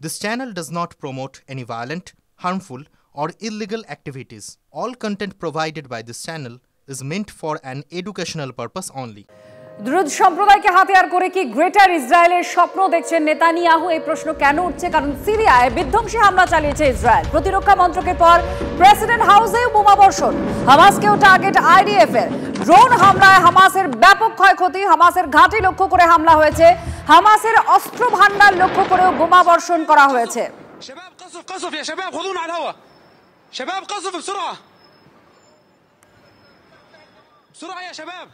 This channel does not promote any violent, harmful, or illegal activities. All content provided by this channel is meant for an educational purpose only. Druze সম্প্রদায়কে হাতিয়ার করে কি greater ইসরায়েলের স্বপ্ন দেখছেন Netanyahu? এই প্রশ্ন কেন উঠছে? কারণ সিরিয়ায় বিধ্বংসী হামলা চালিয়েছে ইসরায়েল। প্রতিরক্ষা মন্ত্রকের পর প্রেসিডেন্ট হাউসে বোমাবর্ষণ, হামাসকেও টার্গেট আইডিএফ এর। ড্রোন হামলায় হামাসের ব্যাপক ক্ষয়ক্ষতি, হামাসের ঘাঁটি লক্ষ্য করে হামলা হয়েছে, হামাসের অস্ত্র ভান্ডার লক্ষ্য করেও বোমাবর্ষণ করা হয়েছে। شباب قصف قصف يا شباب، خذونا على الهواء. شباب قصف بسرعة بسرعة يا شباب.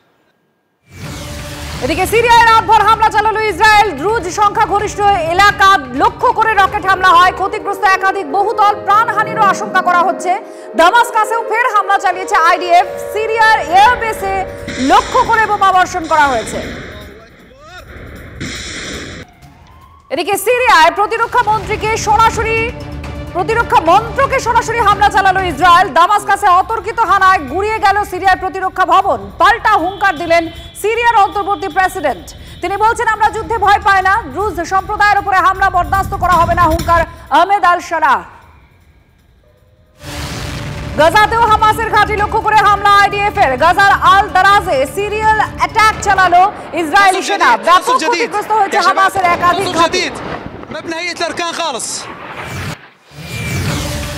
এদিকে সিরিয়ায় রাতভর হামলা চালালো ইসরায়েল। দ্রুজ সংখ্যাগরিষ্ঠ এলাকা লক্ষ্য করে রকেট হামলা হয়, ক্ষতিগ্রস্ত একাধিক বহুতল, প্রাণহানিরও আশঙ্কা করা হচ্ছে। দামাস্কাসেও ফের হামলা চালিয়েছে আইডিএফ। সিরিয়ার এয়ারবেসে লক্ষ্য করে বোমাবর্ষণ করা হয়েছে। এদিকে সিরিয়ায় প্রতিরক্ষা মন্ত্রকে সরাসরি হামলা চালালো ইসরায়েল। দামাস্কাসে অতর্কিত হানায় গুড়িয়ে গেল সিরিয়ার প্রতিরক্ষা ভবন। পাল্টা হুঙ্কার দিলেন সিরিয়ার অন্তর্বর্তী প্রেসিডেন্ট। তিনি বলছেন, আমরা যুদ্ধে ভয় পাই না, দ্রুজ সম্প্রদায়ের উপরে হামলা বরদাস্ত করা হবে না, হুঙ্কার আহমেদ আল শারাহ। গাজাতেও হামাসের ঘাঁটি লক্ষ্য করে হামলা আইডিএফ এর। গাজার আল দারাজে সিরিয়াল অ্যাটাক চালালো ইসরায়েলি সেনা। ব্যাপক ক্ষতিগ্রস্ত হয়েছে হামাসের একাধিক ঘাঁটি।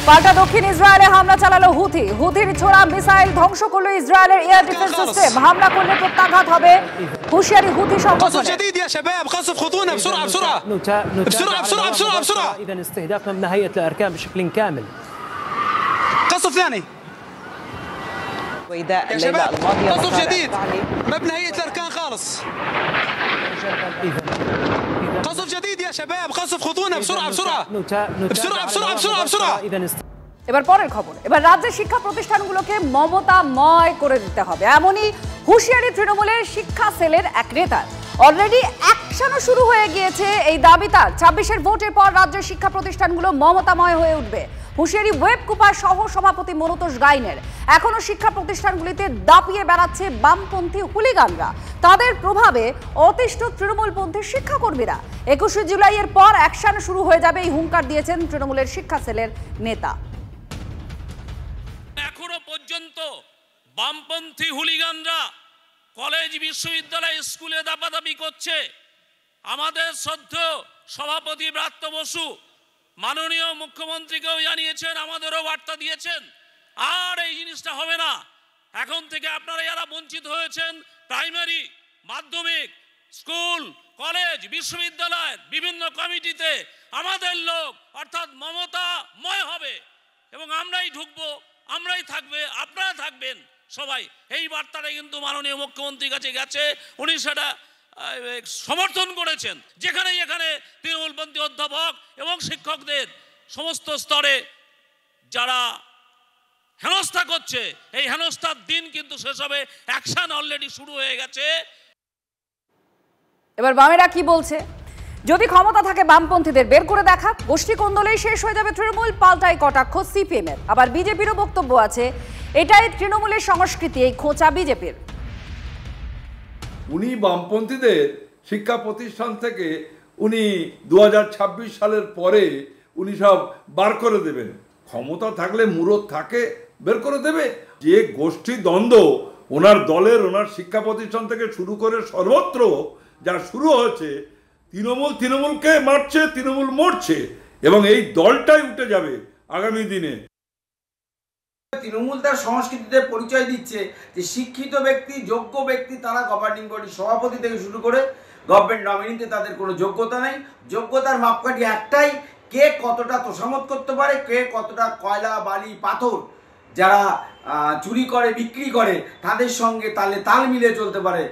পাল্টা দক্ষিণ ইসরায়েলে হামলা চালালো হুথির ছোড়া মিসাইল ধ্বংস করলো ইসরায়েলের এয়ার ডিফেন্স সিস্টেম। হামলা করলে প্রত্যাঘাত হবে, হুঁশিয়ারি হুথি সংগঠনের। اذا استهدافنا من نهايه الاركان بشكل كامل. قصف ثاني يا شباب، قصف جديد ما بنهاية الاركان خالص. قصف جديد يا شباب، قصف، خذونا بسرعة بسرعة بسرعة بسرعة بسرعة بسرعة. এবার পরের খবর। এবার রাজ্যের শিক্ষা প্রতিষ্ঠানগুলোকে মমতাময় করে দিতে হবে, এমনই হুঁশিয়ারি তৃণমূলের শিক্ষা সেলের এক নেতার। অলরেডি অ্যাকশনও শুরু হয়ে গিয়েছে এই দাবি তার। 26-এর ভোটের পর রাজ্যের শিক্ষা প্রতিষ্ঠানগুলো মমতাময় হয়ে উঠবে, হুঁশিয়ারি ওয়েব কুপার সহ সভাপতি মনোতোষ গাইনের। এখনো শিক্ষা প্রতিষ্ঠানগুলিতে দাপিয়ে বেড়াচ্ছে বামপন্থী হুলিগানরা, তাদের প্রভাবে অতিষ্ঠ তৃণমূলপন্থী শিক্ষাকর্মীরা। 21শে জুলাইয়ের পর অ্যাকশন শুরু হয়ে যাবে, এই হুঙ্কার দিয়েছেন তৃণমূলের শিক্ষা সেলের নেতা। এখনো পর্যন্ত বামপন্থী হুলিগানরা কলেজ, বিশ্ববিদ্যালয়, স্কুলে দাপাদাপি করছে। আমাদের শ্রদ্ধেয় সভাপতি ব্রাত্য বসু মাননীয় মুখ্যমন্ত্রীকেও জানিয়েছেন, আমাদেরও বার্তা দিয়েছেন, আর এই জিনিসটা হবে না। এখন থেকে আপনারা যারা বঞ্চিত হয়েছেন, প্রাইমারি, মাধ্যমিক, স্কুল, কলেজ, বিশ্ববিদ্যালয়, বিভিন্ন কমিটিতে আমাদের লোক অর্থাৎ মমতাময় হবে এবং আমরাই ঢুকবো, আমরাই থাকবে, আপনারা থাকবেন সবাই। এই বার্তাটা কিন্তু মাননীয় মুখ্যমন্ত্রীর কাছে গেছে, উনি সেটা সমর্থন করেছেন। যেখানে যেখানে তৃণমূলপন্থী অধ্যাপক এবং শিক্ষকদের সমস্ত স্তরে যারা হেনস্থা করছে, এই হেনস্থার দিন কিন্তু শেষ হবে। অ্যাকশন অলরেডি শুরু হয়ে গেছে। এবার বামেরা কি বলছে? যদি ক্ষমতা থাকে বামপন্থীদের বের করে দেখা, গোষ্ঠী কোন্দলেই শেষ হয়ে যাবে তৃণমূল, পাল্টাই কটাক্ষ সিপিএম এর। আবার বিজেপিরও বক্তব্য আছে, এটাই তৃণমূলের সংস্কৃতি, এই খোঁচা বিজেপির। উনি বামপন্থীদের শিক্ষা প্রতিষ্ঠান থেকে উনি 2026 সালের পরে উনি সব বার করে দেবেন। ক্ষমতা থাকলে মুরত থাকে, বের করে দেবে। যে গোষ্ঠী দ্বন্দ্ব ওনার দলের, ওনার শিক্ষা প্রতিষ্ঠান থেকে শুরু করে সর্বত্র যা শুরু হয়েছে, তৃণমূলকে মারছে, তৃণমূল মরছে, এবং এই দলটাই উঠে যাবে আগামী দিনে। তৃণমূল তার সংস্কৃতিতে পরিচয় দিচ্ছে যে শিক্ষিত ব্যক্তি, যোগ্য ব্যক্তি, তারা গভর্নিং বডি সভাপতি থেকে শুরু করে গভর্নমেন্ট নমিনিতে তাদের কোনো যোগ্যতা নেই। যোগ্যতার মাপকাঠি একটাই, কে কতটা তোষামত করতে পারে, কে কতটা কয়লা, বালি, পাথর যারা চুরি করে, বিক্রি করে, তাদের সঙ্গে তাল মিলিয়ে চলতে পারে।